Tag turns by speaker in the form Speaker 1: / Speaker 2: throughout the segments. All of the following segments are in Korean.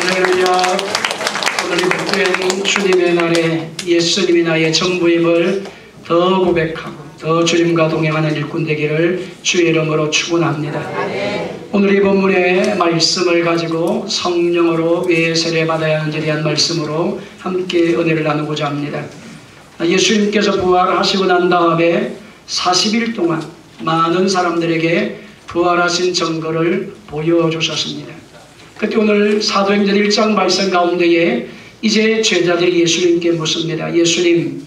Speaker 1: 할렐루야. 오늘이 복된 주님의 날에 예수님이 나의 전부임을 더 고백하고 더 주님과 동행하는 일꾼 되기를 주의 이름으로 축원합니다. 오늘 이 본문의 말씀을 가지고 성령으로 왜 세례받아야 하는지에 대한 말씀으로 함께 은혜를 나누고자 합니다. 예수님께서 부활하시고 난 다음에 40일 동안 많은 사람들에게 부활하신 증거를 보여주셨습니다. 그때 오늘 사도행전 1장 말씀 가운데에 이제 제자들이 예수님께 묻습니다. 예수님,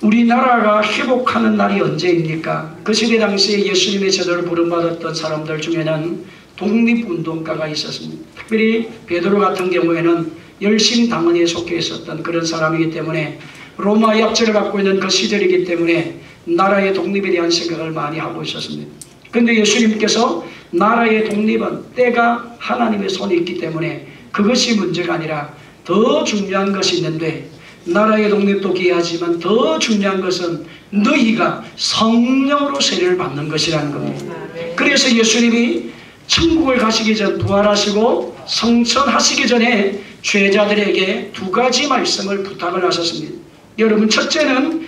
Speaker 1: 우리나라가 회복하는 날이 언제입니까? 그 시대 당시에 예수님의 제자를 부름받았던 사람들 중에는 독립운동가가 있었습니다. 특별히 베드로 같은 경우에는 열심당원에 속해 있었던 그런 사람이기 때문에 로마의 압제를 갖고 있는 그 시절이기 때문에 나라의 독립에 대한 생각을 많이 하고 있었습니다. 그런데 예수님께서 나라의 독립은 때가 하나님의 손에 있기 때문에 그것이 문제가 아니라 더 중요한 것이 있는데, 나라의 독립도 귀하지만 더 중요한 것은 너희가 성령으로 세례를 받는 것이라는 겁니다. 그래서 예수님이 천국을 가시기 전, 부활하시고 성천하시기 전에 제자들에게 두 가지 말씀을 부탁을 하셨습니다. 여러분, 첫째는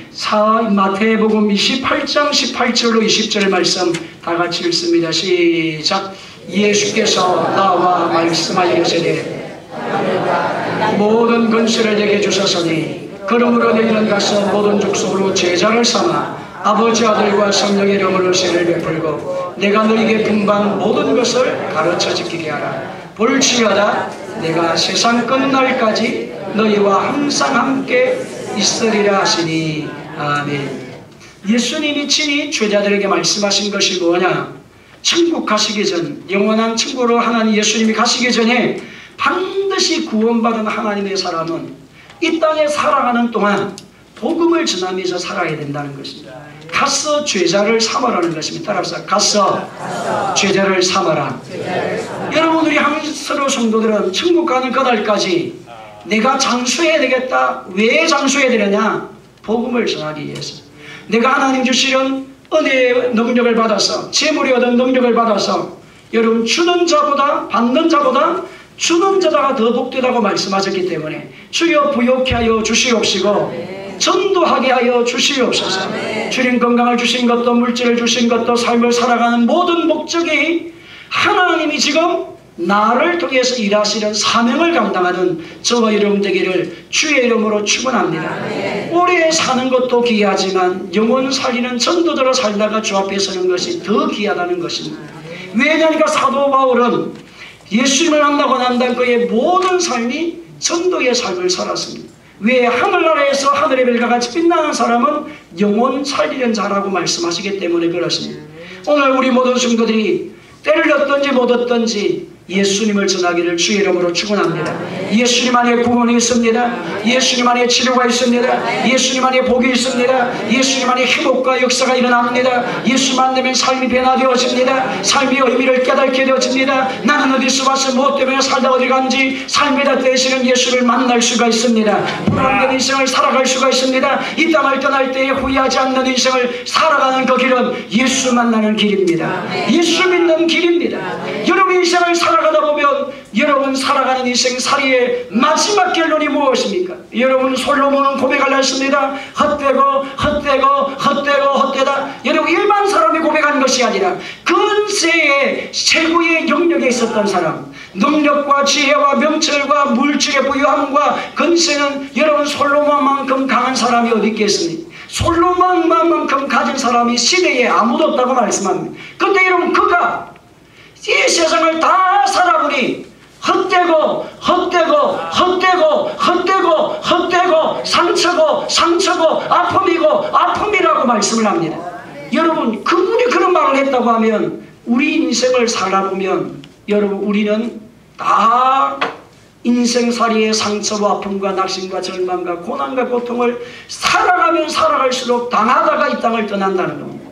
Speaker 1: 마태복음 28장 18절로 20절 말씀 다 같이 읽습니다. 시작. 예수께서 나와 말씀하시되 모든 권세를 내게 주셨으니 그러므로 너희는 가서 모든 족속으로 제자를 삼아 아버지, 아들과 성령의 이름으로 세례를 베풀고 내가 너희에게 분반 모든 것을 가르쳐 지키게 하라. 볼지어다 내가 세상 끝날까지 너희와 항상 함께 있으리라 하시니. 아멘. 예수님이 친히 제자들에게 말씀하신 것이 뭐냐? 천국 가시기 전, 영원한 천국으로 하나님 예수님이 가시기 전에 반드시 구원받은 하나님의 사람은 이 땅에 살아가는 동안 복음을 전하면서 살아야 된다는 것입니다. 가서 제자를 삼으라는 것입니다. 따라서 가서 제자를 삼아라. 여러분, 우리 한스러 성도들은 천국 가는 그날까지 내가 장수해야 되겠다. 왜 장수해야 되느냐? 복음을 전하기 위해서. 내가 하나님 주시는 은혜의 능력을 받아서, 재물이 얻은 능력을 받아서, 여러분, 주는 자보다 받는 자보다 주는 자가 더 복되다고 말씀하셨기 때문에 주여 부욕케 하여 주시옵시고 전도하게 하여 주시옵소서. 주님 건강을 주신 것도 물질을 주신 것도 삶을 살아가는 모든 목적이 하나님이 지금 나를 통해서 일하시는 사명을 감당하는 저와 여러분 되기를 주의 이름으로 축원합니다. 오래 사는 것도 귀하지만 영혼 살리는 전도자로 살다가 주 앞에 서는 것이 더 귀하다는 것입니다. 왜냐하니까 사도 바울은 예수님을 만나고 난 다음 그의 모든 삶이 전도의 삶을 살았습니다. 왜? 하늘나라에서 하늘의 별과 같이 빛나는 사람은 영혼 살리는 자라고 말씀하시기 때문에 그렇습니다. 오늘 우리 모든 성도들이 때를 얻든지 못 얻든지 예수님을 전하기를 주의 이름으로 축원합니다. 예수님 안에 구원이 있습니다. 예수님 안에 치료가 있습니다. 예수님 안에 복이 있습니다. 예수님 안에 회복과 역사가 일어납니다. 예수 만나면 삶이 변화되어집니다. 삶의 의미를 깨닫게 되어집니다. 나는 어디서 와서 무엇 때문에 살다 어디 간지 삶에다 되시는 예수를 만날 수가 있습니다. 불안된 인생을 살아갈 수가 있습니다. 이 땅을 떠날 때에 후회하지 않는 인생을 살아가는 그 길은 예수 만나는 길입니다. 예수 믿는 길입니다. 여러분, 인생을 살아가다 보면 여러분 살아가는 인생살이의 마지막 결론이 무엇입니까? 여러분, 솔로몬은 고백을 했습니다. 헛되다. 여러분, 일반 사람이 고백한 것이 아니라 근세의 최고의 영역에 있었던 사람, 능력과 지혜와 명철과 물질의 부유함과 근세는 여러분 솔로몬만큼 강한 사람이 어디 있겠습니까? 솔로몬만큼 가진 사람이 시대에 아무도 없다고 말씀합니다. 그런데 여러분, 그가 이 세상을 다 살아보니 헛되고 상처고 아픔이라고 말씀을 합니다. 여러분, 그분이 그런 말을 했다고 하면 우리 인생을 살아보면 여러분, 우리는 다 인생살이의 상처와 아픔과 낙심과 절망과 고난과 고통을 살아가면 살아갈수록 당하다가 이 땅을 떠난다는 겁니다.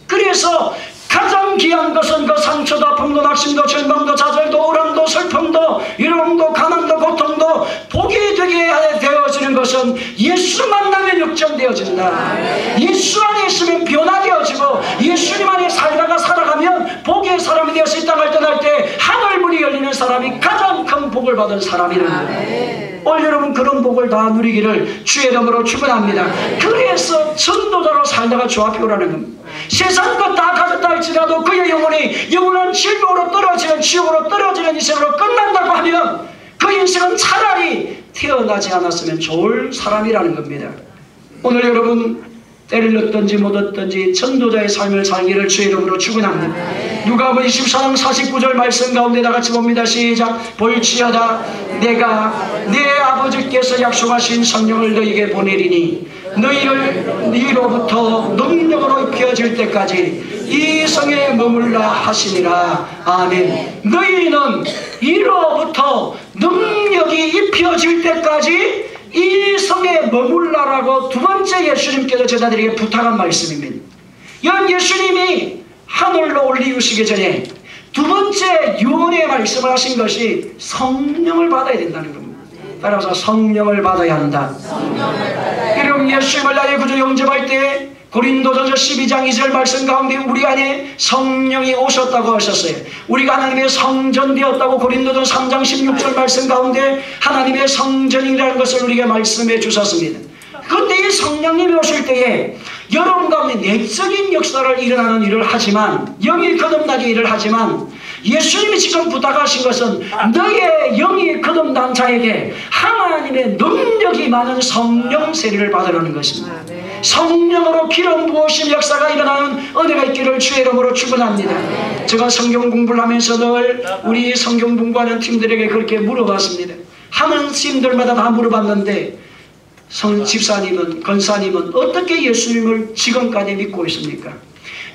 Speaker 1: 그래서 가장 귀한 것은 그 상처도 아픔도 낙심도 절망도 좌절도 우람도 슬픔도 위로움도 가난도 고통도 복이 되게 되어지는 것은 예수 만나면 역전되어진다. 예수 안에 있으면 변화되어지고 예수님 안에 살다가 살아가면 복의 사람이 되어서 이 땅을 떠날 때 하늘문이 열리는 사람이 가장 큰 복을 복을 받은 사람이라는 거예요. 오늘 여러분 그런 복을 다 누리기를 주의 이름으로 축원합니다. 그래서 전도자로 살다가 주 앞에 오라는 겁니다. 세상 것 다 가졌다 할지라도 그의 영혼이 영원한 질병으로 떨어지는 지옥으로 떨어지는 인생으로 끝난다고 하면 그 인생은 차라리 태어나지 않았으면 좋을 사람이라는 겁니다. 오늘 여러분 때를 얻든지 못 얻든지 전도자의 삶을 살기를 주의 이름으로 축원합니다. 누가복음 24장 49절 말씀 가운데 다같이 봅니다. 시작. 볼지어다 내가 내 아버지께서 약속하신 성령을 너희에게 보내리니 너희를 너희로부터 능력으로 입혀질 때까지 이 성에 머물라 하시니라. 아멘. 너희는 이로부터 능력이 입혀질 때까지 이 성에 머물라라고 두 번째 예수님께서 제자들에게 부탁한 말씀입니다. 연 예수님이 하늘로 올리우시기 전에 두 번째 유언의 말씀을 하신 것이 성령을 받아야 된다는 겁니다. 따라서 성령을 받아야 한다. 여러분 예수님을 나의 구주 영접할 때 고린도전서 12장 2절 말씀 가운데 우리 안에 성령이 오셨다고 하셨어요. 우리가 하나님의 성전 되었다고 고린도전 3장 16절 말씀 가운데 하나님의 성전이라는 것을 우리에게 말씀해 주셨습니다. 그런데 이 성령님이 오실 때에 여러분 가운데 내적인 역사를 일어나는 일을 하지만 영이 거듭나게 일을 하지만 예수님이 지금 부탁하신 것은 너의 영이 거듭난 자에게 하나님의 능력이 많은 성령 세례를 받으라는 것입니다. 성령으로 기름 부으신 역사가 일어나는 은혜가 있기를 주의 이름으로 축원합니다. 제가 성경 공부를 하면서 늘 우리 성경 공부하는 팀들에게 그렇게 물어봤습니다. 하는 팀들마다 다 물어봤는데 집사님은 권사님은 어떻게 예수님을 지금까지 믿고 있습니까?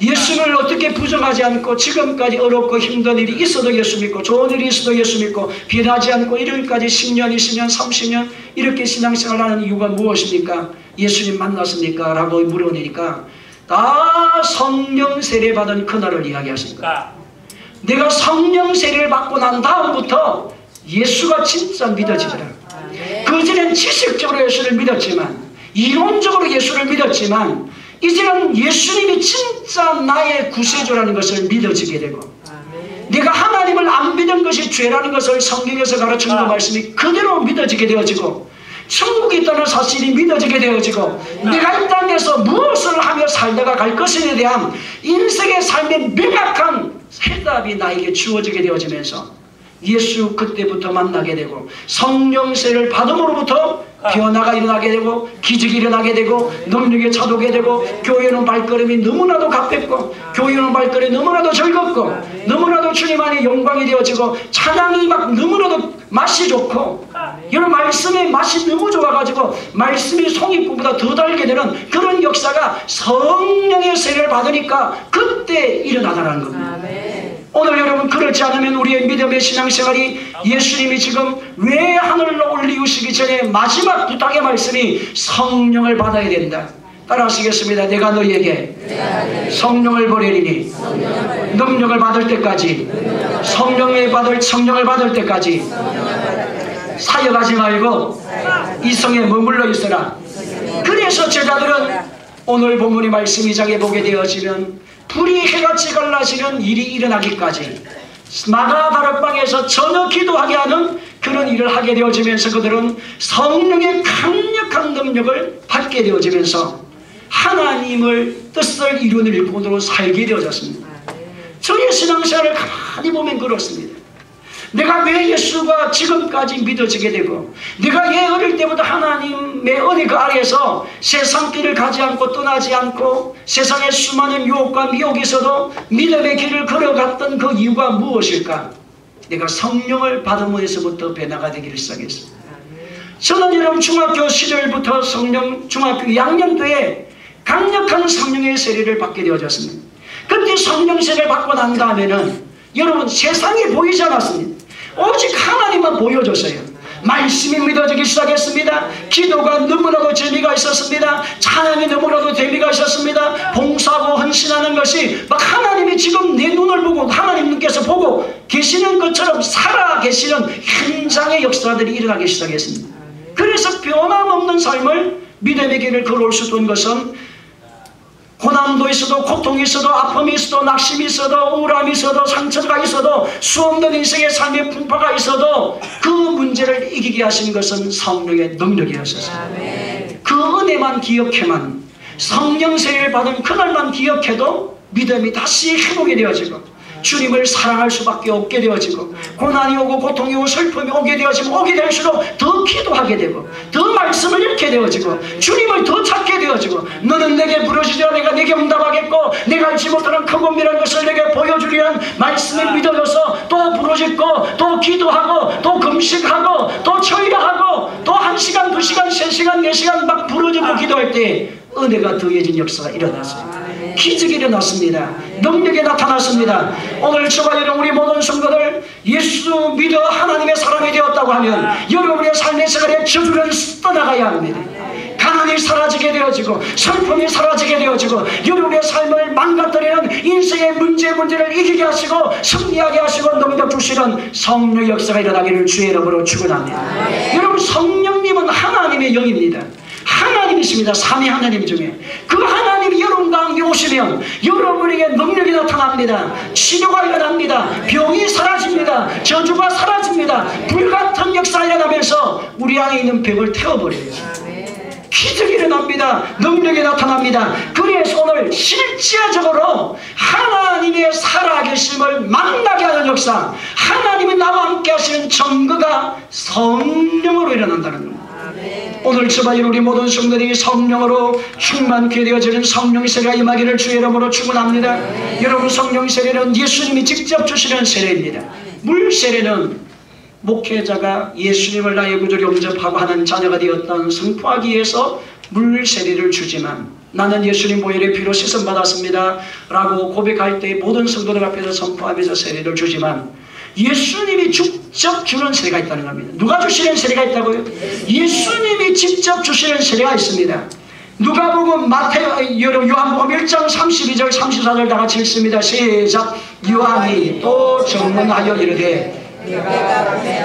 Speaker 1: 예수를 어떻게 부정하지 않고 지금까지 어렵고 힘든 일이 있어도 예수 믿고 좋은 일이 있어도 예수 믿고 변하지 않고 이런까지 10년, 20년, 30년 이렇게 신앙생활을 하는 이유가 무엇입니까? 예수님 만났습니까? 라고 물어보니까 다 성령 세례 받은 그날을 이야기하신 거예요. 내가 성령 세례를 받고 난 다음부터 예수가 진짜 믿어지더라. 그전엔 지식적으로 예수를 믿었지만 이론적으로 예수를 믿었지만 이제는 예수님이 진짜 나의 구세주라는 것을 믿어지게 되고 내가 하나님을 안 믿은 것이 죄라는 것을 성경에서 가르치는 말씀이 그대로 믿어지게 되어지고 천국이 있다는 사실이 믿어지게 되어지고 내가 이 땅에서 무엇을 하며 살다가 갈 것에 대한 인생의 삶의 명확한 해답이 나에게 주어지게 되어지면서 예수 그때부터 만나게 되고 성령세를 받음으로부터 변화가 일어나게 되고 기적이 일어나게 되고 능력이 차도게 되고 교회는 발걸음이 너무나도 가볍고 교회는 발걸음이 너무나도 즐겁고 너무나도 주님 안에 영광이 되어지고 찬양이 막 너무나도 맛이 좋고 여러 말씀의 맛이 너무 좋아가지고 말씀이 송이국보다 더 달게 되는 그런 역사가 성령의 세례를 받으니까 그때 일어나다라는 겁니다. 오늘 여러분 그렇지 않으면 우리의 믿음의 신앙생활이 예수님이 지금 왜 하늘로 올리우시기 전에 마지막 부탁의 말씀이 성령을 받아야 된다. 따라하시겠습니다. 내가 너희에게 성령을 보내리니 능력을 받을 때까지 성령을 받을 때까지 사역하지 말고 이 성에 머물러 있어라. 그래서 제자들은 오늘 본문의 말씀 2장에 보게 되어지면 불이 해같이 갈라지는 일이 일어나기까지 마가다락방에서 전혀 기도하게 하는 그런 일을 하게 되어지면서 그들은 성령의 강력한 능력을 받게 되어지면서 하나님을 뜻을 이루는 일꾼으로 살게 되어졌습니다. 저의 신앙생활을 가만히 보면 그렇습니다. 내가 왜 예수가 지금까지 믿어지게 되고 내가 예 어릴 때부터 하나님의 은혜 그 아래에서 세상 길을 가지 않고 떠나지 않고 세상의 수많은 유혹과 미혹이 있어도 믿음의 길을 걸어갔던 그 이유가 무엇일까? 내가 성령을 받음으로부터 변화가 되기를 시작했습니다. 저는 여러분 중학교 시절부터 중학교 2학년 때에 강력한 성령의 세례를 받게 되어졌습니다. 그때 성령 세례를 받고 난 다음에는 여러분 세상이 보이지 않았습니다. 오직 하나님만 보여줬어요. 말씀이 믿어지기 시작했습니다. 기도가 너무나도 재미가 있었습니다. 찬양이 너무나도 재미가 있었습니다. 봉사하고 헌신하는 것이 막 하나님이 지금 내 눈을 보고 하나님께서 보고 계시는 것처럼 살아 계시는 현장의 역사들이 일어나기 시작했습니다. 그래서 변함없는 삶을 믿음의 길을 걸어올 수 있던 것은 고난도 있어도, 고통이 있어도, 아픔이 있어도, 낙심이 있어도, 우울함이 있어도, 상처가 있어도, 수없는 인생의 삶의 풍파가 있어도 그 문제를 이기게 하신 것은 성령의 능력이었어요. 그 은혜만 기억해만, 성령 세례를 받은 그날만 기억해도 믿음이 다시 회복이 되어지고 주님을 사랑할 수밖에 없게 되어지고, 고난이 오고 고통이 오고 슬픔이 오게 되어지고, 오게 될수록 더 기도하게 되고, 더 말씀을 읽게 되어지고, 주님을 더 찾게 되어지고, 너는 내게 부르시자 내가 내게 응답하겠고, 내가 알지 못하는 큰 권미라는 것을 내게 보여주리라는 말씀을 믿어줘서 또 부르짖고, 또 기도하고, 또 금식하고, 또 철야하고, 또 1시간, 2시간, 3시간, 4시간 막 부르짖고 기도할 때 은혜가 더해진 역사가 일어났어요. 기적이 일어났습니다. 능력이 나타났습니다. 오늘 저와 여러분, 우리 모든 성도들 예수 믿어 하나님의 사람이 되었다고 하면 여러분의 삶의 생활에 저주를 떠나가야 합니다. 가난이 사라지게 되어지고, 슬픔이 사라지게 되어지고, 여러분의 삶을 망가뜨리는 인생의 문제를 이기게 하시고 승리하게 하시고 능력 주시는 성령 역사가 일어나기를 주의 이름으로 축원합니다. 여러분, 성령님은 하나님의 영입니다. 하나님이십니다. 삼위 하나님 중에 그 하나님이 여러분 가운데 오시면 여러분에게 능력이 나타납니다. 치료가 일어납니다. 병이 사라집니다. 저주가 사라집니다. 불같은 역사가 일어나면서 우리 안에 있는 병을 태워버려요. 기적이 일어납니다. 능력이 나타납니다. 그래서 오늘 실제적으로 하나님의 살아계심을 만나게 하는 역사, 하나님이 나와 함께 하시는 증거가 성령으로 일어난다는 겁니다. 오늘 저와 우리 모든 성도들이 성령으로 충만케 되어지는 성령 세례가 임하기를 주의 이름으로 축원합니다. 여러분, 성령 세례는 예수님이 직접 주시는 세례입니다. 물 세례는 목회자가 예수님을 나의 구주로 영접하고 하는 자녀가 되었던 선포하기 위해서 물 세례를 주지만, 나는 예수님 보혈의 피로 씻음 받았습니다 라고 고백할 때 모든 성도들 앞에서 선포하면서 세례를 주지만, 예수님이 직접 주는 세례가 있다는 겁니다. 누가 주시는 세례가 있다고요? 예수님이 직접 주시는 세례가 있습니다. 누가복음, 요한복음 1장 32절 34절 다 같이 읽습니다. 시작. 요한이 또 증언하여 이르되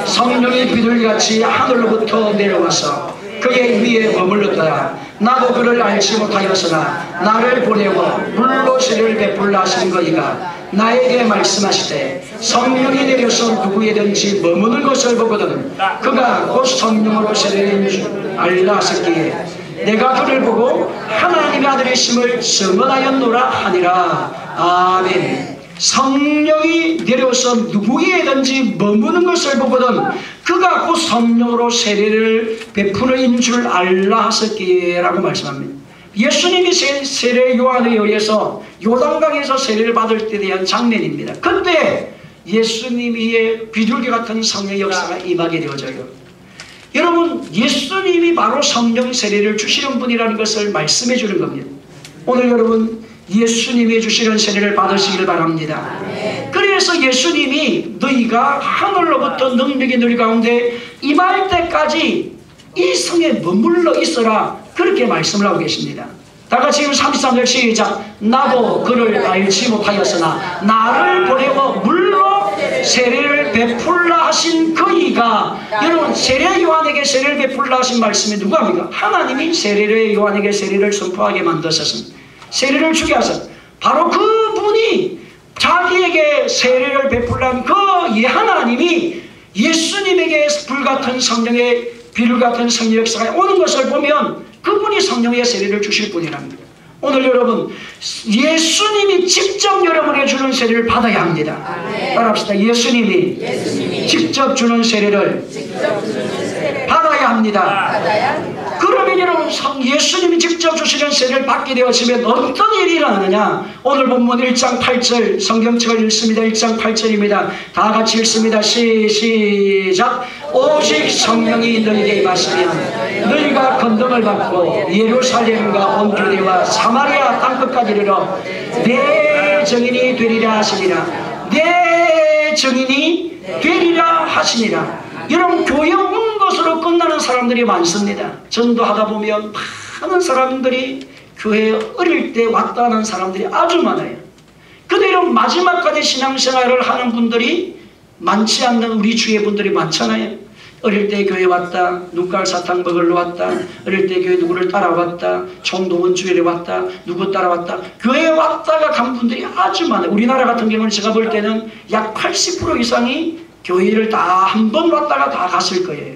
Speaker 1: 성령이 비둘기같이 하늘로부터 내려와서 그의 위에 머물렀더라. 나도 그를 알지 못하였으나 나를 보내고 물로 세례를 베풀라 하신 거이가 나에게 말씀하시되 성령이 내려서 누구에든지 머무는 것을 보거든 그가 곧 성령으로 세례인 줄 알라 하셨기에 내가 그를 보고 하나님의 아들이심을 증언하였노라 하니라. 아멘. 성령이 내려서 누구에든지 머무는 것을 보거든 그가 곧 성령으로 세례를 베푸는 줄 알라 하셨기에 라고 말씀합니다. 예수님이 세례 요한에 의해서 요단강에서 세례를 받을 때에 대한 장면입니다. 그때 예수님의 비둘기 같은 성령의 역사가 임하게 되어져요. 여러분, 예수님이 바로 성령 세례를 주시는 분이라는 것을 말씀해 주는 겁니다. 오늘 여러분, 예수님이 주시는 세례를 받으시기를 바랍니다. 그래서 예수님이 너희가 하늘로부터 능력이 너희 가운데 임할 때까지 이 성에 머물러 있어라, 그렇게 말씀을 하고 계십니다. 다같이 33절 시작. 나도 그를 알지 못하였으나 나를 보내고 물로 세례를 베풀라 하신 그이가, 여러분, 세례 요한에게 세례를 베풀라 하신 말씀이 누구합니까? 하나님이 세례 요한에게 세례를 선포하게 만드셨습니다. 세례를 주게 하셨. 바로 그분이 자기에게 세례를 베풀란 그 하나님이 예수님에게 불같은 성령의 비둘기 같은 성령 역사가 오는 것을 보면 그분이 성령의 세례를 주실 분이랍니다. 오늘 여러분, 예수님이 직접 여러분에게 주는 세례를 받아야 합니다. 따라합시다. 예수님이 직접 주는 세례를 받아야 합니다. 그러면 여러분, 예수님이 직접 주시는 세례를 받게 되어지면 어떤 일이 일어나느냐? 오늘 본문 1장 8절 성경책을 읽습니다. 1장 8절입니다. 다 같이 읽습니다. 시작. 오직 성령이 너희에게 임하시면 너희가 권능을 받고 예루살렘과 온 유대와 사마리아 땅끝까지 이르러 내 증인이 되리라 하시니라. 내 증인이 되리라 하시니라. 여러분, 교회 온 것으로 끝나는 사람들이 많습니다. 전도하다 보면 많은 사람들이 교회에 어릴 때 왔다는 사람들이 아주 많아요. 그런데 이런 마지막까지 신앙생활을 하는 분들이 많지 않는 우리 주의 분들이 많잖아요. 어릴 때 교회 왔다, 눈깔 사탕 먹으러 왔다, 어릴 때 교회 누구를 따라왔다, 총동원 주일에 왔다, 누구 따라왔다. 교회에 왔다가 간 분들이 아주 많아요. 우리나라 같은 경우는 제가 볼 때는 약 80% 이상이 교회를 다 한 번 왔다가 다 갔을 거예요.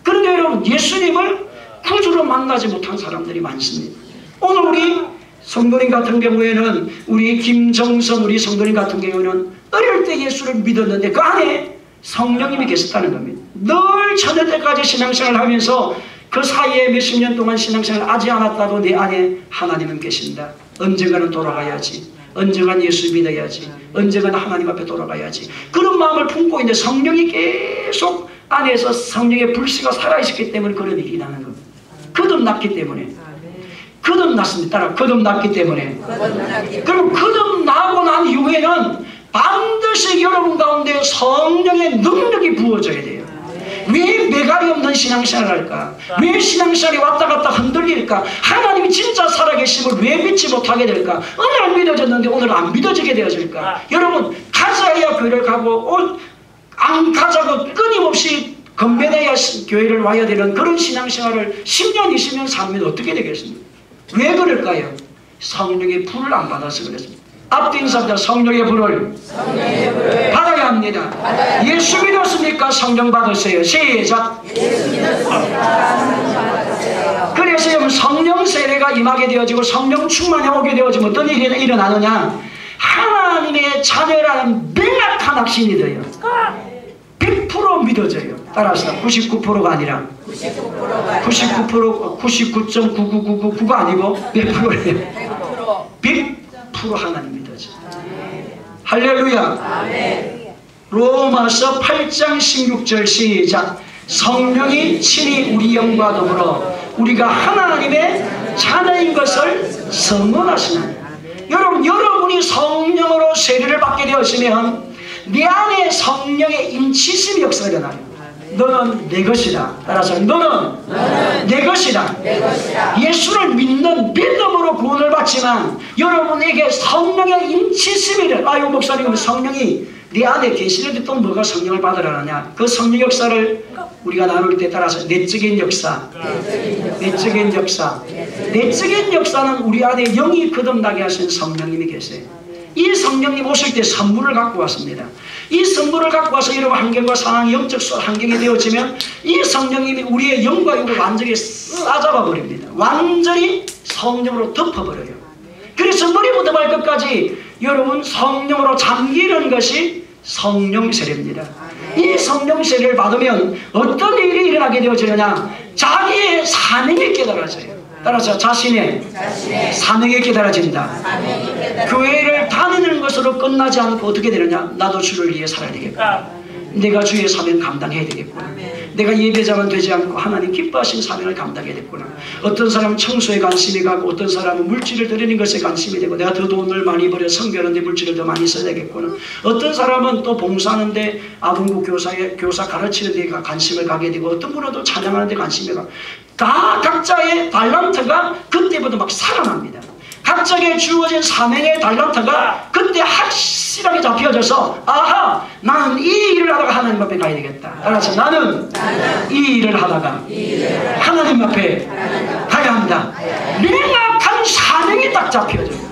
Speaker 1: 그런데 여러분, 예수님을 구주로 만나지 못한 사람들이 많습니다. 오늘 우리 성도님 같은 경우에는, 우리 김정선 우리 성도님 같은 경우는 어릴 때 예수를 믿었는데 그 안에 성령님이 계셨다는 겁니다. 늘 처녀 때까지 신앙생활을 하면서 그 사이에 몇십 년 동안 신앙생활을 하지 않았다도 내 안에 하나님은 계신다. 언젠가는 돌아가야지, 언젠가는 예수 믿어야지, 언젠가는 하나님 앞에 돌아가야지, 그런 마음을 품고 있는데 성령이 계속 안에서 성령의 불씨가 살아있었기 때문에 그런 일이 나는 겁니다. 거듭났기 때문에. 거듭났습니다. 따라 거듭났기 때문에. 그럼 거듭나고 난 이후에는 반드시 여러분 가운데 성령의 능력이 부어져야 돼요. 왜 매갈이 없는 신앙생활을 할까? 왜 신앙생활이 왔다 갔다 흔들릴까? 하나님이 진짜 살아계심을 왜 믿지 못하게 될까? 오늘 믿어졌는데 오늘 안 믿어지게 되어질까? 여러분, 가자야 교회를 가고 안 가자고 끊임없이 건배내야 교회를 와야 되는 그런 신앙생활을 10년, 20년 살면 어떻게 되겠습니까? 왜 그럴까요? 성령의 불을 안 받아서 그렇습니다. 앞뒤 인사입니다. 성령의 불을 받아야 합니다. 예수 믿었습니까? 성령 받으세요. 시작. 그래서 여러분, 성령 세례가 임하게 되어지고 성령 충만이 오게 되어지면 어떤 일이 일어나느냐? 하나님의 자녀라는 명확한 확신이 돼요. 100% 믿어져요. 따라서 99%가 아니라 99.99999가 아니고 몇 프로예요? 100% 하나님 믿어져. 할렐루야. 로마서 8장 16절 시작. 성령이 친히 우리 영과 더불어 우리가 하나님의 자녀인 것을 선언하시나니. 여러분, 여러분이 성령으로 세례를 받게 되었으면 네 안에 성령의 임치심이 역사가 일어나요. 너는 내 것이다. 따라서 너는 내 것이다. 예수를 믿는 믿음으로 구원을 받지만 여러분에게 성령의 임치심이 아유 목사님, 성령이 네 안에 계시는데 또 뭐가 성령을 받으라느냐? 그 성령 역사를 우리가 나눌 때 따라서 내적인 역사, 내적인 역사, 내적인 역사는 우리 안에 영이 거듭나게 하신 성령님이 계세요. 이 성령님 오실 때 선물을 갖고 왔습니다. 이 선물을 갖고 와서 여러분 환경과 상황, 영적 환경이 되어지면 이 성령님이 우리의 영과 육을 완전히 싸잡아 버립니다. 완전히 성령으로 덮어버려요. 그래서 머리부터 발끝까지 여러분 성령으로 잠기는 것이 성령 세례입니다. 이 성령 세례를 받으면 어떤 일이 일어나게 되어지느냐? 자기의 사명이 깨달아져요. 따라서 자신의 사명이 깨달아진다. 교회를 다니는 것으로 끝나지 않고 어떻게 되느냐? 나도 주를 위해 살아야 되겠구나. 내가 주의 사명 감당해야 되겠구나. 내가 예배자만 되지 않고 하나님 기뻐하신 사명을 감당해야 되겠구나. 어떤 사람은 청소에 관심이 가고 어떤 사람은 물질을 드리는 것에 관심이 되고 내가 더 돈을 많이 벌여 섬기는데 물질을 더 많이 써야 되겠구나. 어떤 사람은 또 봉사하는데 아동부 교사 가르치는 데 관심을 가게 되고 어떤 분은 또 찬양하는 데 관심이 가고 다 각자의 달란트가 그때부터 막 살아납니다. 각자에게 주어진 사명의 달란트가 그때 확실하게 잡혀져서 아하, 나는 이 일을 하다가 하나님 앞에 가야 되겠다. 따라서 나는 이 일을 하다가 하나님 앞에 가야 한다. 명확한 사명이 딱 잡혀져요.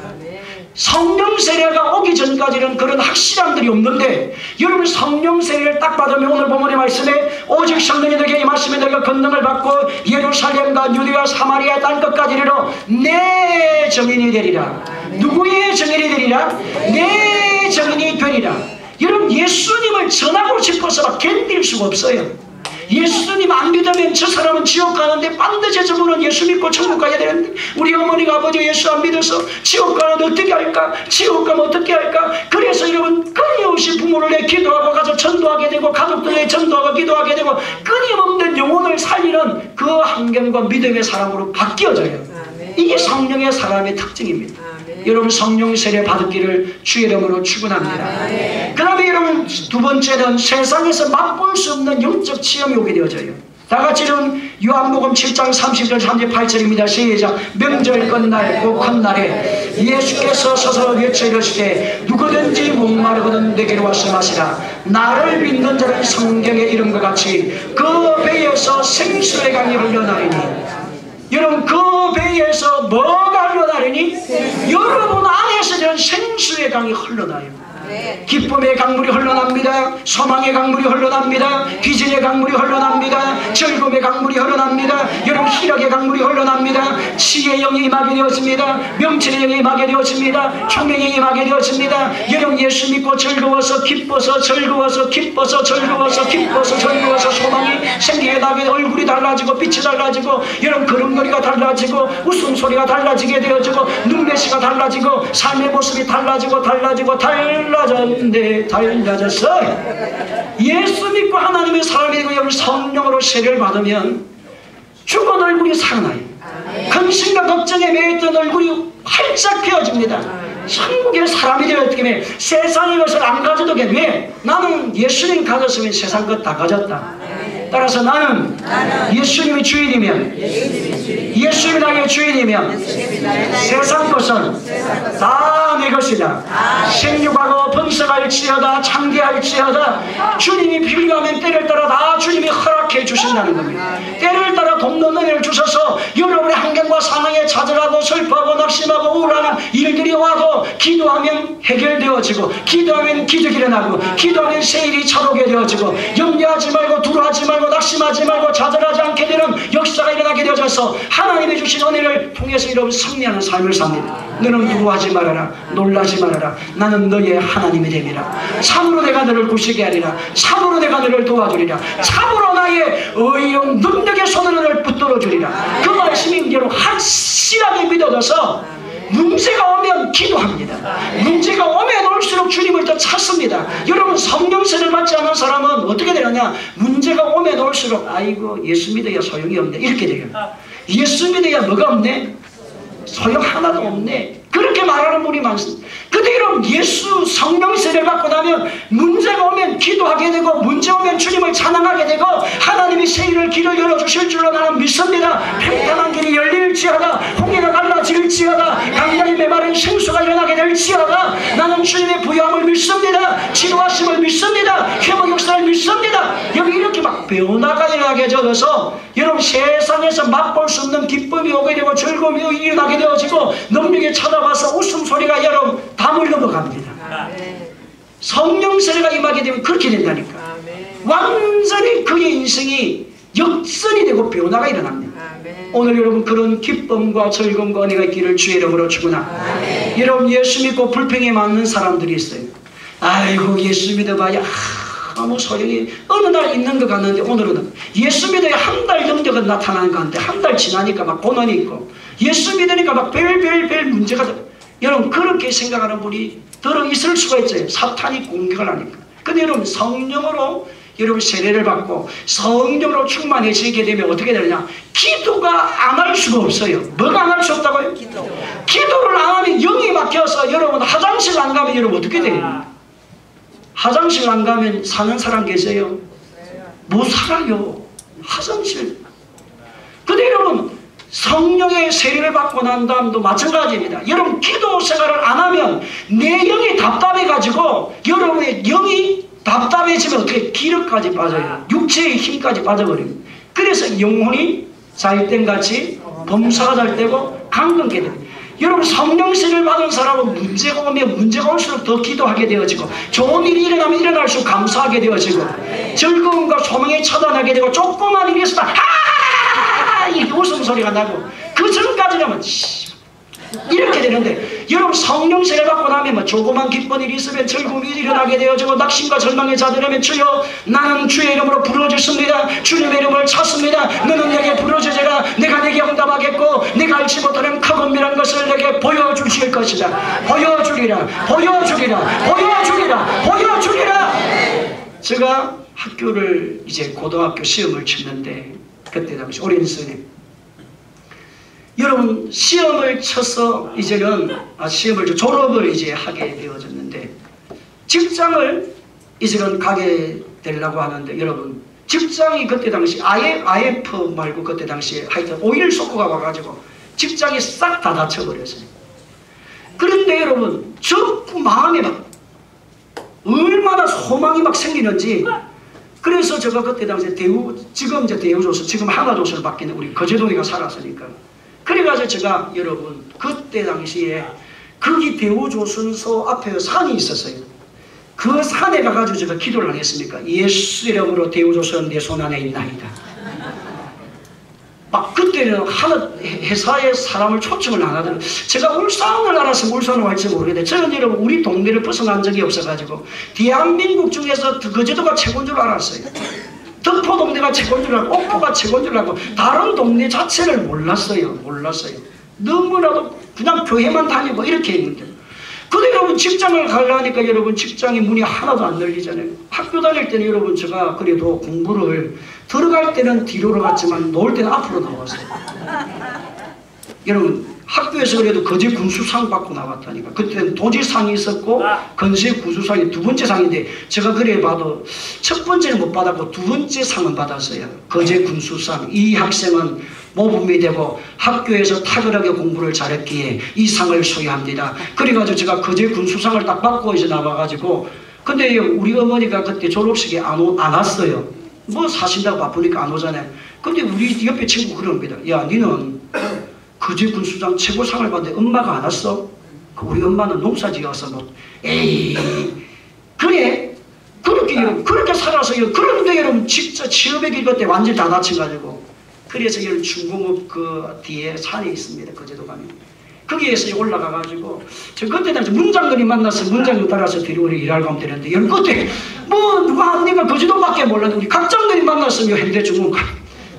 Speaker 1: 성령 세례가 오기 전까지는 그런 확실함들이 없는데 여러분 성령 세례를 딱 받으면 오늘 본문의 말씀에 오직 성령이 너에게 임하시면 너희가 권능을 받고 예루살렘과 유대와 사마리아 땅끝까지 이르러 내 증인이 되리라. 누구의 증인이 되리라? 내 증인이 되리라. 여러분 예수님을 전하고 싶어서 견딜 수가 없어요. 예수님 안 믿으면 저 사람은 지옥 가는데 반드시 저분은 예수 믿고 천국 가야 되는데 우리 어머니가 아버지 예수 안 믿어서 지옥 가는데 어떻게 할까? 지옥 가면 어떻게 할까? 그래서 여러분 끊임없이 부모를 내 기도하고 가서 전도하게 되고 가족들에 전도하고 기도하게 되고 끊임없는 영혼을 살리는 그 환경과 믿음의 사람으로 바뀌어져요. 이게 성령의 사람의 특징입니다. 여러분 성령 세례 받기를 주의 이름으로 축원합니다. 그 다음에 여러분 두 번째는 세상에서 맛볼 수 없는 영적 체험이 오게 되어져요. 다 같이 좀 요한복음 7장 30절 38절입니다. 시작. 명절 끝날 그 첫날에 예수께서 서서 외쳐 이르시되 누구든지 목마르거든 내게로 와서 마시라. 나를 믿는 자는 성경에 이른 것 같이 그 배에서 생수의 강이 흘러나리니. 여러분 그 배에서 뭐가 흘러나리니? 여러분 안에서 저는 생수의 강이 흘러나요. 기쁨의 강물이 흘러납니다. 소망의 강물이 흘러납니다. 기진의 강물이 흘러납니다. 즐거움의 강물이 흘러납니다. 여러분 희락의 강물이 흘러납니다. 지혜의 영이 임하게 되었습니다. 명철의 영이 임하게 되었습니다. 총명의 영이 임하게 되었습니다. 여러분 예수 믿고 즐거워서 기뻐서 즐거워서 기뻐서 즐거워서 기뻐서 즐거워서 소망이 생기게 나게 얼굴이 달라지고 빛이 달라지고 여러분 걸음걸이가 달라지고 웃음소리가 달라지게 되어지고 눈매시가 달라지고 삶의 모습이 달라지고 달라졌는데 달라졌어. 예수 믿고 하나님의 사람이 되고 여러분 성령으로 세례를 받으면 죽은 얼굴이 살아나요. 근심과 걱정에 매였던 얼굴이 활짝 펴집니다. 천국의 사람이 되어 어떻게 해? 세상의 것을 안 가져도 돼. 왜? 나는 예수님 가졌으면 세상 것 다 가졌다. 따라서 나는 예수님이 주인이면 예수님이 나의 주인이면 세상 것은 다 내 것이다. 생육하고 번성할지어다 창대할지어다 주님이 필요하면 때를 따라 다 주님이 허락해 주신다는 겁니다. 때를 따라 돕는 은혜를 주셔서 여러분의 환경과 상황에 좌절하고 슬퍼하고 낙심하고 우울하는 일들이 와도 기도하면 해결되어지고 기도하면 기적이 일어나고 기도하면 새 일이 차오게 되어지고 염려하지 말고 두려워하지 말고 낙심하지 말고 좌절하지 않게 되는 역사가 일어나게 되어져서 하나님이 주신 은혜를 통해서 여러분 승리하는 삶을 삽니다. 너는 두려워하지 말아라. 놀라지 말아라. 나는 너의 하나님이 됨이라. 참으로 내가 너를 구시게 하리라. 참으로 내가 너를 도와주리라. 참으로 나의 의로운 능력의 손으로 너를 붙들어 주리라. 그 말씀이 여러분 확실하게 믿어져서 문제가 오면 기도합니다. 문제가 오면 올수록 주님을 더 찾습니다. 여러분 성령세를 받지 않은 사람은 어떻게 되느냐? 문제가 오면 올수록 아이고 예수 믿어야 소용이 없네 이렇게 돼요. 예수 믿어야 뭐가 없네? 소용 하나도 없네. 그렇게 말하는 분이 많습니다. 근데 여러분 예수 성령세를 받고 나면 문제가 오면 기도하게 되고 문제 오면 주님을 찬양하게 되고 하나님이 새 일을 길을 열어주실 줄로 나는 믿습니다. 평탄한 길이 열릴지어다 홍해가 갈라질지어다 강물이 메마른 생수가 일어나게 될지어다 나는 주님의 부여함을 믿습니다. 치료하심을 믿습니다. 회복 역사를 믿습니다. 여기 이렇게 막 변화가 일어나게 되어서 여러분 세상에서 맛볼 수 없는 기쁨이 오게 되고 즐거움이 일어나게 되어지고 능력이 찾아와서 웃음소리가 여러분 다 물러갑니다. 성령세례가 임하게 되면 그렇게 된다니까. 완전히 그의 인생이 역전이 되고 변화가 일어납니다. 오늘 여러분 그런 기쁨과 즐거움과 은혜가 있기를 주의 이름으로 축원합니다. 여러분 예수 믿고 불평에 맞는 사람들이 있어요. 아이고 예수 믿어봐야 아무 소용이 어느 날 있는 것 같는데 오늘은 예수 믿어야 한 달 영적은 나타나는 것 같은데 한 달 지나니까 막 고난이 있고 예수 믿으니까 막 별별 문제가 여러분 그렇게 생각하는 분이 들어 있을 수가 있어요. 사탄이 공격을 하니까. 근데 여러분 성령으로 여러분 세례를 받고 성령으로 충만해지게 되면 어떻게 되느냐? 기도가 안 할 수가 없어요. 뭐가 안 할 수 없다고요? 기도를 안 하면 영이 막혀서 여러분 화장실 안 가면 여러분 어떻게 돼요? 화장실 안 가면 사는 사람 계세요? 못 살아요. 화장실. 근데 여러분 성령의 세례를 받고 난 다음도 마찬가지입니다. 여러분 기도 생활을 안 하면 내 영이 답답해가지고 여러분의 영이 답답해지면 어떻게 기력까지 빠져요. 육체의 힘까지 빠져버립니다. 그래서 영혼이 자일땡같이 범사가 잘 되고 강건케 됩니다. 여러분 성령 세례를 받은 사람은 문제가 오면 문제가 올수록 더 기도하게 되어지고 좋은 일이 일어나면 일어날수록 감사하게 되어지고 즐거움과 소망에 처단하게 되고 조그만 일이 있어도 이렇게 웃음소리가 나고 그 전까지는 이렇게 되는데 여러분 성령 세례 받고 나면 뭐 조그만 기쁜 일이 있으면 즐거움이 일어나게 되어지고 낙심과 절망에 자들하면 주여 나는 주의 이름으로 부르짖습니다. 주님의 이름을 찾습니다. 너는 내게 부르짖으라. 내가 내게 응답하겠고 내가 알지 못하는 큰 은밀한 것을 내게 보여주실 것이다. 보여주리라. 보여주리라. 보여주리라. 보여주리라. 제가 학교를 이제 고등학교 시험을 치는데 그때 당시 어린 스님 여러분 시험을 쳐서 이제는 졸업을 이제 하게 되어졌는데 직장을 이제는 가게 되려고 하는데 여러분 직장이 그때 당시 IF 말고 그때 당시에 하여튼 오일 쇼크가 와가지고 직장이 싹 다 닫혀버렸어요. 그런데 여러분 저 마음에 막 얼마나 소망이 막 생기는지, 그래서 제가 그때 당시에 지금 이제 대우조선, 지금 하나조선을 바뀌는 우리 거제동이가 살았으니까, 그래가지고 제가 여러분 그때 당시에 거기 대우조선소 앞에 산이 있었어요. 그 산에 가가지고 제가 기도를 안 했습니까? 예수 이름으로 대우조선 내 손 안에 있나이다. 막 그때는 하나 회사에 사람을 초청을 안 하더라고요. 제가 울산을 알았으면 울산을 갈지 모르겠는데, 저는 여러분 우리 동네를 벗어난 적이 없어가지고 대한민국 중에서 거제도가 최고인 줄 알았어요. 덕포 동네가 최고인 줄 알고 옥포가 최고인 줄 알고 다른 동네 자체를 몰랐어요. 너무나도 그냥 교회만 다니고 이렇게 했는데, 근데 여러분 직장을 가려니까 여러분 직장의 문이 하나도 안 열리잖아요. 학교 다닐 때는 여러분 제가 그래도 공부를 들어갈 때는 뒤로 갔지만 놓을 때는 앞으로 나왔어요. 여러분 학교에서 그래도 거제 군수상 받고 나왔다니까. 그때는 도지상이 있었고 건세 군수상이 두 번째 상인데, 제가 그래 봐도 첫 번째는 못 받았고 두 번째 상은 받았어요. 거제 군수상. 이 학생은 모범이 되고 학교에서 탁월하게 공부를 잘했기에 이 상을 소유합니다. 그래가지고 제가 거제 군수상을 딱 받고 이제 나와가지고, 근데 우리 어머니가 그때 졸업식에 안 왔어요. 뭐 사신다고 바쁘니까 안 오잖아요. 근데 우리 옆에 친구 그럽니다. 야, 니는 거제 군수장 최고상을 받는데 엄마가 안 왔어? 우리 엄마는 농사지어서 뭐 에이 그래? 그렇게 살아서 그런데 여러분 진짜 취업의 길 그때 완전히 다 다쳐가지고, 그래서 여러분 중공업 그 뒤에 산이 있습니다. 거제도 가면 거기에서 올라가가지고 저 그때 당시 문장군이 만나서 문장군 따라서 뒤로 우리 일할 가면 되는데, 여러분 그때 뭐 누가 합니까? 거제도밖에 몰랐는데 우리 각장군이 만났으면 현대중공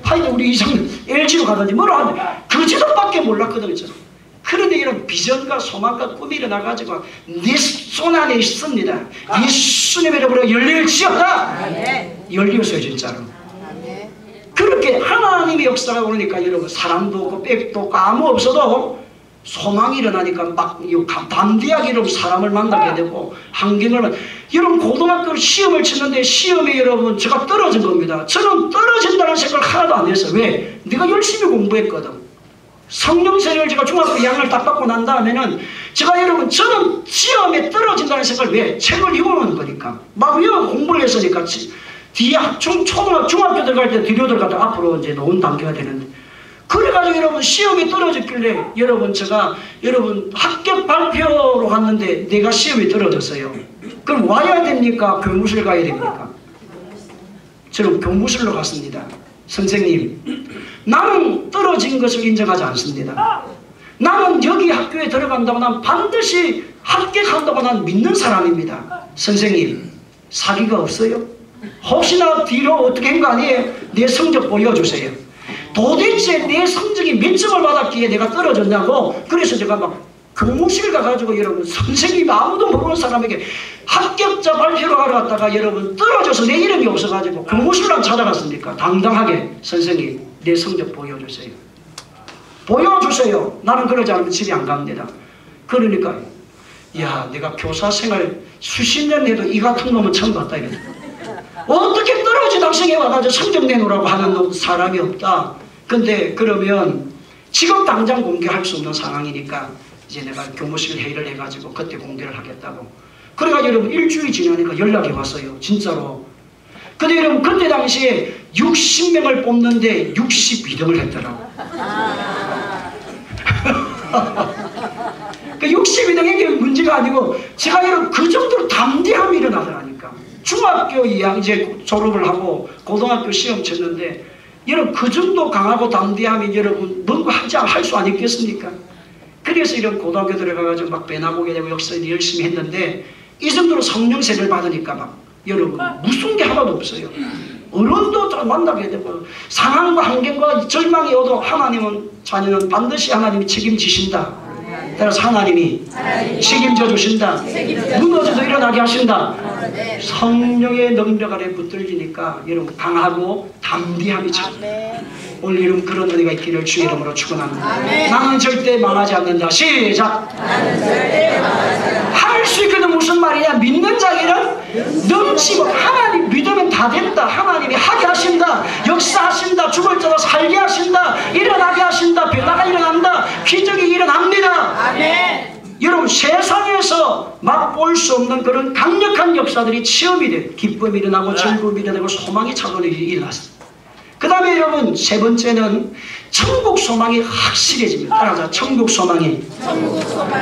Speaker 1: 하여튼 우리 이장군 LG로 가든지 뭐라 하는데 거제도밖에 몰랐거든요. 그런데 이런 비전과 소망과 꿈이 일어나가지고 네 손 안에 있습니다. 예수님의 이름으로 열릴지어다. 열렸어요 진짜로. 그렇게 하나님의 역사가 오니까 여러분 사람도 없고 백도 없고 아무 없어도 소망이 일어나니까 막 담대하게 여러분 사람을 만나게 되고 환경을 여러분 고등학교 시험을 치는데 시험에 여러분 제가 떨어진 겁니다. 저는 떨어진다는 생각을 하나도 안 했어요. 왜? 내가 열심히 공부했거든. 성령세례를 제가 중학교 2학년을 딱 받고 난 다음에는 제가 여러분 저는 시험에 떨어진다는 생각을 왜? 책을 읽어놓은 거니까 막 이런 공부를 했으니까 뒤에 중학교 들어갈 때 뒤로 들어갔다 앞으로 이제 놓은 단계가 되는데, 그래가지고 여러분 시험에 떨어졌길래 여러분 제가 여러분 합격 발표로 갔는데 내가 시험에 떨어졌어요. 그럼 와야 됩니까? 교무실 가야 됩니까? 저는 교무실로 갔습니다. 선생님, 나는 떨어진 것을 인정하지 않습니다. 나는 여기 학교에 들어간다고 난 반드시 합격한다고 난 믿는 사람입니다. 선생님, 사기가 없어요? 혹시나 뒤로 어떻게 한 거 아니에요? 내 성적 보여주세요. 도대체 내 성적이 몇 점을 받았기에 내가 떨어졌냐고. 그래서 제가 막 교무실 가가지고 여러분 선생님이 아무도 모르는 사람에게 합격자 발표를 하러 갔다가 여러분 떨어져서 내 이름이 없어가지고 교무실로 찾아갔습니까? 당당하게 선생님 내 성적 보여주세요. 보여주세요. 나는 그러지 않으면 집에 안 갑니다. 그러니까 야, 내가 교사 생활 수십 년 해도 이 같은 놈은 처음 봤다 이거죠. 어떻게 떨어진 학생이 와가지고 성적 내놓으라고 하는 사람이 없다. 근데 그러면 지금 당장 공개할 수 없는 상황이니까 이제 내가 교무실 회의를 해가지고 그때 공개를 하겠다고. 그래가지고 여러분 일주일이 지나니까 연락이 왔어요. 진짜로. 근데 여러분 그때 당시에 60명을 뽑는데 62등을 했더라고. 그 62등이 문제가 아니고 제가 여러분 그 정도로 담대함이 일어나더라니까. 중학교 2학년 이제 졸업을 하고 고등학교 시험 쳤는데 여러분 그 정도 강하고 담대함이 여러분 뭔가 할 수 아니겠습니까? 그래서 이런 고등학교 들어가가지고 막 배나보게 되고 역사를 열심히 했는데 이 정도로 성령 세례를 받으니까 막 여러분 무슨 게 하나도 없어요. 어른도 만나게 되고 상황과 환경과 절망이 오도 하나님은 자녀는 반드시 하나님이 책임지신다. 따라서 하나님이 책임져 주신다. 무너져도 일어나게 하신다. 성령의 능력 아래 붙들리니까 여러분 강하고 담대함이 참. 오늘 여러분 그런 은혜가 있기를 주의 이름으로 축원합니다. 나는 절대 망하지 않는다. 시작. 할 수 있거든. 무슨 말이냐? 믿는 자에게는 넘치고 하나님 믿으면 다 된다. 하나님이 하게 하신다. 역사하신다. 죽을 자도 살게 하신다. 일어나게 하신다. 변화가 일어난다. 기적이 일어납니다. 아멘. 여러분, 세상에서 맛볼 수 없는 그런 강력한 역사들이 체험이 돼요. 기쁨이 일어나고 즐거움이 일어나고 소망이 차고 일어났습니다. 그 다음에 여러분, 세 번째는 천국 소망이 확실해집니다. 따라서 천국 소망이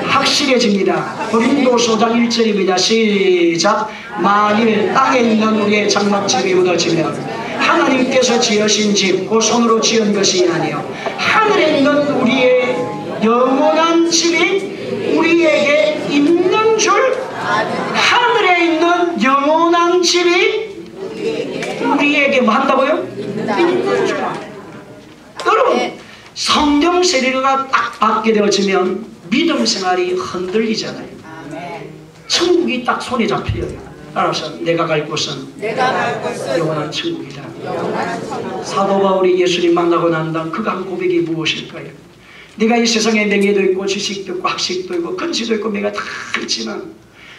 Speaker 1: 확실해집니다. 고린도서 5장 1절입니다. 시작. 만일 땅에 있는 우리의 장막집이 무너지면 하나님께서 지으신 집, 그 손으로 지은 것이 아니요 하늘에 있는 우리의 영원한 집이 우리에게 있는 줄. 하늘에 있는 영원한 집이 우리에게 뭐 한다고요? 있는 줄. 여러분, 성령 세례가 딱 받게 되어지면 믿음 생활이 흔들리잖아요. 천국이 딱 손에 잡혀요. 따라서 내가 갈 곳은 영원한 천국이다. 사도 바울이 예수님 만나고 난 다음 그가 한 고백이 무엇일까요? 내가 이 세상에 명예도 있고 지식도 있고 학식도 있고 근시도 있고 내가 다 있지만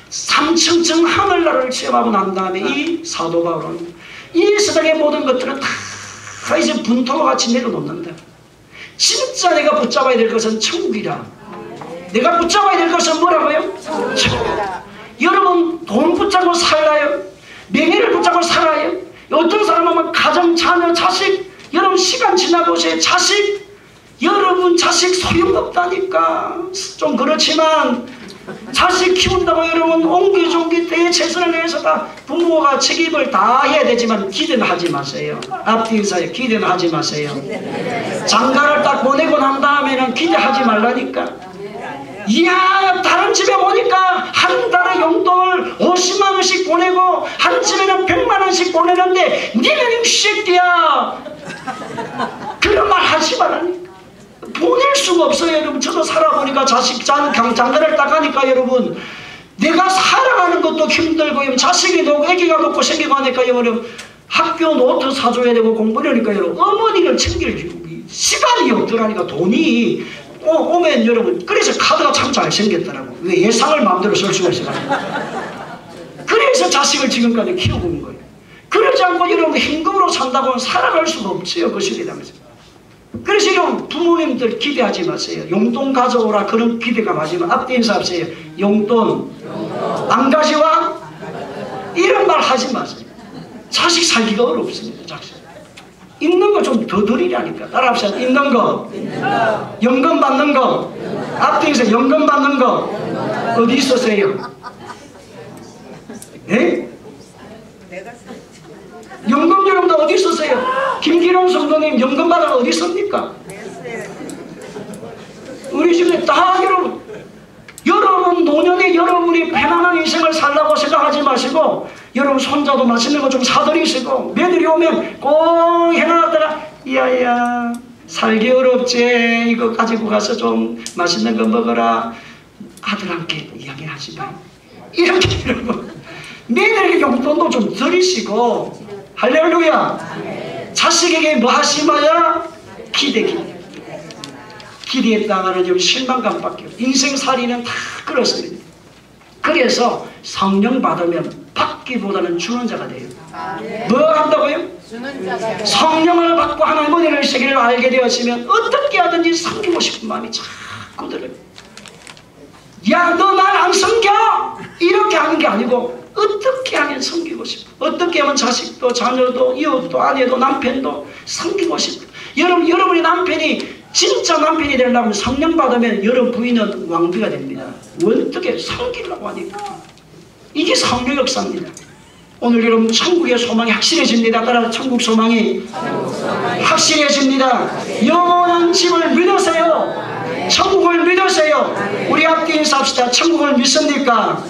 Speaker 1: 3층층 하늘나라를 체험하고 난 다음에 이 사도 바울은 이 세상의 모든 것들은 다 이제 분토와 같이 내려놓는다. 진짜 내가 붙잡아야 될 것은 천국이다. 내가 붙잡아야 될 것은 뭐라고요? 천국이다. 여러분, 돈 붙잡고 살아요? 명예를 붙잡고 살아요? 어떤 사람은 가정, 자녀, 자식, 여러분 시간 지나보세요. 자식, 여러분 자식 소용없다니까. 좀 그렇지만 자식 키운다고 여러분 옹기종기 대최선을 내서 다 부모가 책임을 다 해야 되지만 기대는 하지 마세요. 앞뒤 인사에 기대는 하지 마세요. 장가를 딱 보내고 난 다음에는 기대하지 말라니까. 이야, 다른 집에 보니까 한 달에 용돈을 50만 원씩 보내고 한 집에는 100만 원씩 보내는데 니는 이 새끼야, 그런 말 하지 말라니까. 보낼 수가 없어요. 여러분, 저도 살아보니까 장가를 딱 가니까 여러분, 내가 살아가는 것도 힘들고 자식이 놓고 애기가 놓고 생기고 하니까 여러분, 학교 노트 사줘야 되고 공부하니까 여러분, 어머니를 챙길 시간이 없더라니까. 돈이 오면 여러분, 그래서 카드가 참 잘생겼더라고. 왜? 예상을 마음대로 쓸 수가 있어가지고. 그래서 자식을 지금까지 키우고 있는 거예요. 그러지 않고 여러분 현금으로 산다고는 살아갈 수가 없어요. 그 시대라면서. 그래서 여러분, 부모님들 기대하지 마세요. 용돈 가져오라 그런 기대가 맞으면 앞뒤 인사하세요. 용돈 안 가져와? 이런 말 하지 마세요. 자식 살기가 어렵습니다. 자식 있는 거 좀 더 드리라니까. 따라합시다. 있는 거, 연금 받는 거, 앞뒤 인사 연금 받는 거 어디 있었어요? 예? 연금 여러분들 어디 있었어요? 김기룡 성도님 연금 받으러 어디 있습니까? 우리 집에 다 여러분 노년에 여러분이 편안한 인생을 살라고 생각하지 마시고 여러분 손자도 맛있는 거 좀 사드리시고 며느리 오면 꼭 해놨다가 야야 살기 어렵지 이거 가지고 가서 좀 맛있는 거 먹어라 아들한테 이야기하지 마. 이렇게 여러분 며느리에게 용돈도 좀 드리시고 할렐루야. 자식에게 뭐 하시마야? 기대했다가는 좀 실망감밖에 없어요. 인생살이는 다 그렇습니다. 그래서 성령 받으면 받기보다는 주는 자가 돼요. 뭐 한다고요? 성령을 받고 하나님의 은혜를 세계를 알게 되었으면 어떻게 하든지 섬기고 싶은 마음이 자꾸 들어요. 야, 너 날 안 섬겨! 이렇게 하는 게 아니고 어떻게 하면 섬기고 싶어. 어떻게 하면 자식도 자녀도 이웃도 아내도 남편도 섬기고 싶어. 여러분의 남편이 진짜 남편이 되려면 성령 받으면 여러분 부인은 왕비가 됩니다. 어떻게 섬기려고 하니까. 이게 성령 역사입니다. 오늘 여러분 천국의 소망이 확실해집니다. 따라 천국 소망이 확실해집니다. 영원한 집을 믿으세요. 천국을 믿으세요. 우리 앞뒤 인사합시다. 천국을 믿습니까?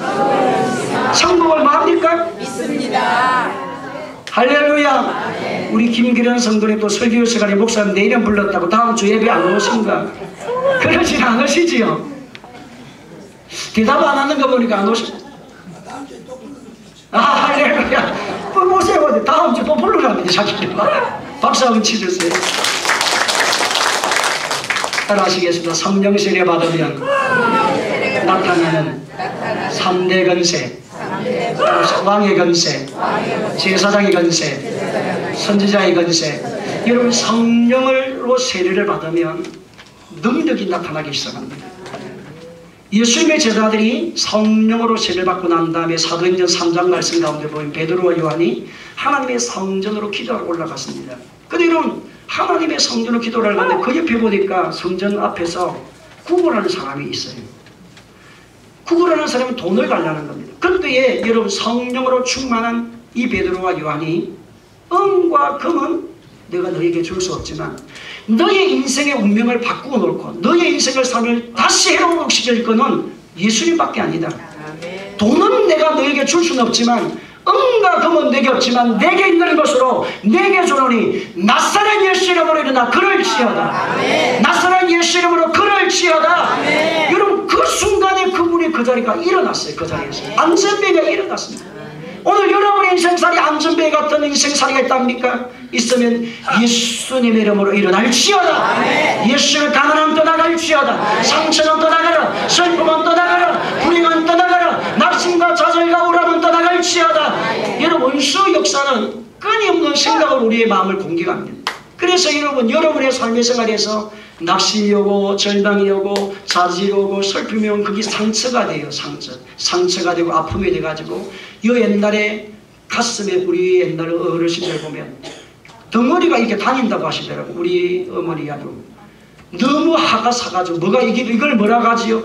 Speaker 1: 천국을 뭡니까? 믿습니다. 할렐루야. 우리 김기련 성도님 또 설교 시간에 목사님 내 이름 불렀다고 다음 주 예배 안 오신가? 그러진 않으시지요? 대답 안 하는 거 보니까 안 오시. 아, 할렐루야. 또 오세요. 다음 주 또 부르라면 자기를. 박수 한번 치주세요. 따라 하시겠습니다. 성령 세례 받으면 나타나는 3대 건세, 왕의 건세, 제사장의 권세, 선지자의 권세. 여러분 성령으로 세례를 받으면 능력이 나타나기 시작합니다. 예수님의 제자들이 성령으로 세례를 받고 난 다음에 사도행전 3장 말씀 가운데 보면 베드로와 요한이 하나님의 성전으로 기도하러 올라갔습니다. 근데 여러분 하나님의 성전으로 기도를 하는데 그 옆에 보니까 성전 앞에서 구걸하는 사람이 있어요. 구걸하는 사람은 돈을 달라는 겁니다. 그때에 여러분 성령으로 충만한 이 베드로와 요한이 은과 금은 내가 너에게 줄 수 없지만 너의 인생의 운명을 바꾸어 놓고 너의 인생을 삶을 다시 회복시킬 것은 예수님밖에 아니다. 돈은 내가 너에게 줄 수는 없지만 은과 금은 내게 없지만 내게 있는 것으로 내게 주노니 나사렛 예수 이름으로 일어나 그를 치어다. 나사렛 예수 이름으로 그를 치어다. 여러분 그 순간에 그분이 그 자리가 일어났어요. 그 자리에서 안전벨이가 일어났습니다. 오늘 여러분의 인생살이 안전벨 같은 인생살이가 있답니까? 있으면 예수님의 이름으로 일어날지어다. 예수를 가난은 떠나갈지어다. 상처는 떠나가라. 슬픔은 떠나가라. 불행은 떠나가라. 낙심과 좌절과 우람은 떠나갈지어다. 여러분 원수 역사는 끊임없는 생각으로 우리의 마음을 공격합니다. 그래서 여러분 여러분의 삶의 생활에서 낙심이 오고 절망이 오고 좌절이 오고 슬픔이 오면 그게 상처가 돼요. 상처가 되고 아픔이 돼가지고 이 옛날에 가슴에 우리 옛날 어르신들 보면 덩어리가 이렇게 다닌다고 하시더라고요. 우리 어머니 아주 너무 하가 사가지고 뭐가 이걸 뭐라고 하지요?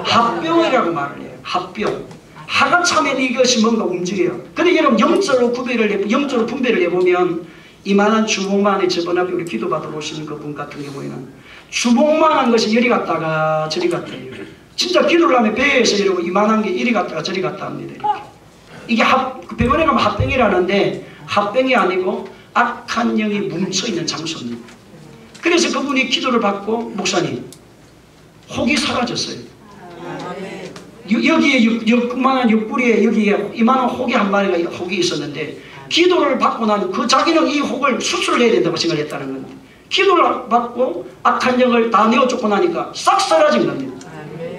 Speaker 1: 합병이라고 말을 해요. 합병. 하가 차면 이것이 뭔가 움직여요. 근데 여러분 영적으로 분배를 해보면 이만한 주먹만에 저번 앞에 우리 기도받으러 오시는 그분 같은 경우에는 주먹만한 것이 이리 갔다가 저리 갔다 해요. 진짜 기도를 하면 배에서 이러고 이만한 게 이리 갔다가 저리 갔다 합니다. 이게 병원에 가면 합병이라는데 합병이 아니고 악한 영이 뭉쳐있는 장소입니다. 그래서 그분이 기도를 받고 목사님 혹이 사라졌어요. 여기에 요만한 옆구리에 여기에 이만한 혹이 한 마리가 혹이 있었는데 기도를 받고 난 그 자기는 이 혹을 수술을 해야 된다고 생각했다는 겁니다. 기도를 받고 악한 영을 다 내어쫓고 나니까 싹 사라진 겁니다.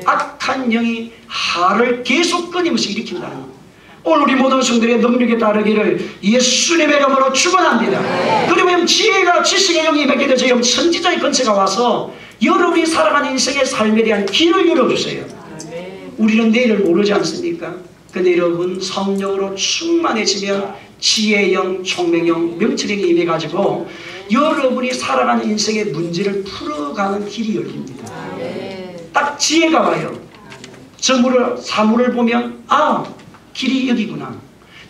Speaker 1: 악한 영이 하를 계속 끊임없이 일으킨다는 겁니다. 오늘 우리 모든 성들의 능력에 따르기를 예수님의 이름으로 축원합니다. 그리고 지혜가 지식의 영이 임하게 되죠. 선지자의 권세가 와서 여러분이 살아가는 인생의 삶에 대한 길을 열어주세요. 우리는 내일을 모르지 않습니까? 근데 여러분 성령으로 충만해지면 지혜의 영, 총명의 영, 명철의 영이 임해가지고 여러분이 살아가는 인생의 문제를 풀어가는 길이 열립니다. 딱 지혜가 와요. 사물을 보면 아 길이 여기구나.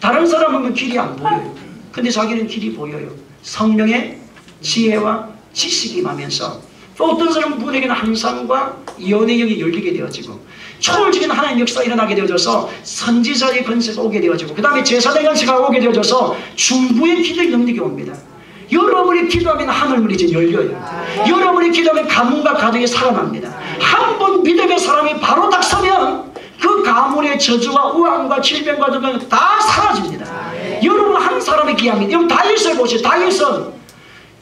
Speaker 1: 다른 사람 보면 길이 안 보여요. 근데 자기는 길이 보여요. 성령의 지혜와 지식이 임하면서 또 어떤 사람분에게는 항상과 연의 영이 열리게 되어지고 초월적인 하나님의 역사가 일어나게 되어져서 선지자의 권세가 오게 되어지고 그 다음에 제사장의 권세가 오게 되어져서 중부의 기도의 능력이 옵니다. 여러분이 기도하면 하늘문이 이제 열려요. 여러분이 기도하면 가문과 가정이 살아납니다. 한 번 믿음의 사람이 바로 딱 서면 그 가문의 저주와 우환과 질병과 등은 다 사라집니다. 여러분 한 사람의 기합니다. 여러분 다윗을 보세요. 다윗은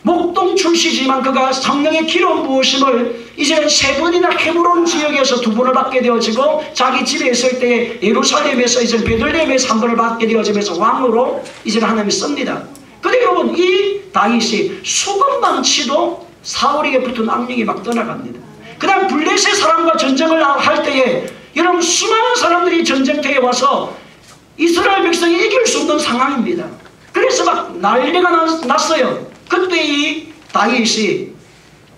Speaker 1: 목동 출시지만 그가 성령의 기름 부으심을 이제는 3번이나 헤브론 지역에서 2번을 받게 되어지고 자기 집에 있을 때 예루살렘에서 이제 베들레헴에서 1번을 받게 되어지면서 왕으로 이제는 하나님이 씁니다. 근데 여러분 이 다윗이 수금망치도 사울에게 붙은 악령이 막 떠나갑니다. 그 다음 블레셋 사람과 전쟁을 할 때에 여러분 수많은 사람들이 전쟁터에 와서 이스라엘 백성이 이길 수 없는 상황입니다. 그래서 막 난리가 났어요. 그때 이 다윗이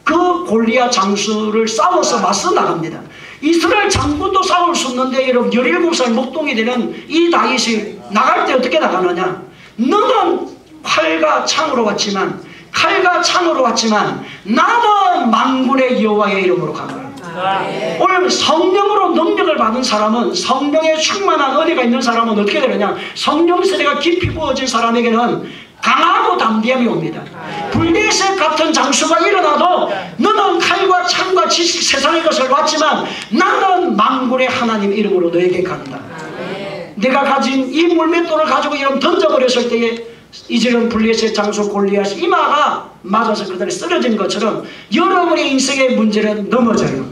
Speaker 1: 그 골리앗 장수를 싸워서 맞서 나갑니다. 이스라엘 장군도 싸울 수 없는데 여러분 17살 목동이 되는 이 다윗이 나갈 때 어떻게 나가느냐. 너는 칼과 창으로 왔지만 나는 만군의 여호와의 이름으로 가노라. 오늘 성령으로 능력을 받은 사람은 성령의 충만한 은혜가 있는 사람은 어떻게 되느냐. 성령 세례가 깊이 부어진 사람에게는 강하고 담대함이 옵니다. 블레셋 같은 장수가 일어나도 너는 칼과 창과 지식 세상의 것을 봤지만 나는 만군의 하나님 이름으로 너에게 간다. 내가 가진 이 물맷돌을 가지고 이런 던져버렸을 때에 이제는 블레셋 장수 골리앗이 이마가 맞아서 그들이 쓰러진 것처럼 여러분의 인생의 문제는 넘어져요.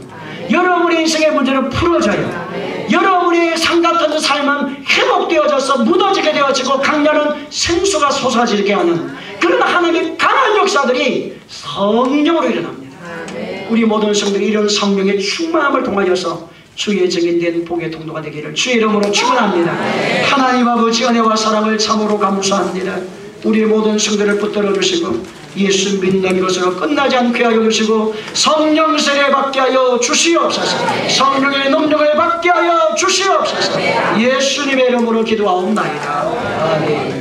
Speaker 1: 여러분의 인생의 문제는 풀어져요. 여러분의 상같은 삶은 회복되어져서 무너지게 되어지고 강렬한 생수가 솟아지게 하는 그런 하나님의 강한 역사들이 성령으로 일어납니다. 우리 모든 성들이 이런 성령의 충만함을 통하여서 주의 증인된 복의 통로가 되기를 주의 이름으로 축원합니다. 하나님 아버지 은혜와 사랑을 참으로 감사합니다. 우리 모든 성들을 붙들어 주시고 예수 믿는 것으로 끝나지 않게 하여 주시고 성령 세례 받게 하여 주시옵소서. 성령의 능력을 받게 하여 주시옵소서. 예수님의 이름으로 기도하옵나이다. 아멘.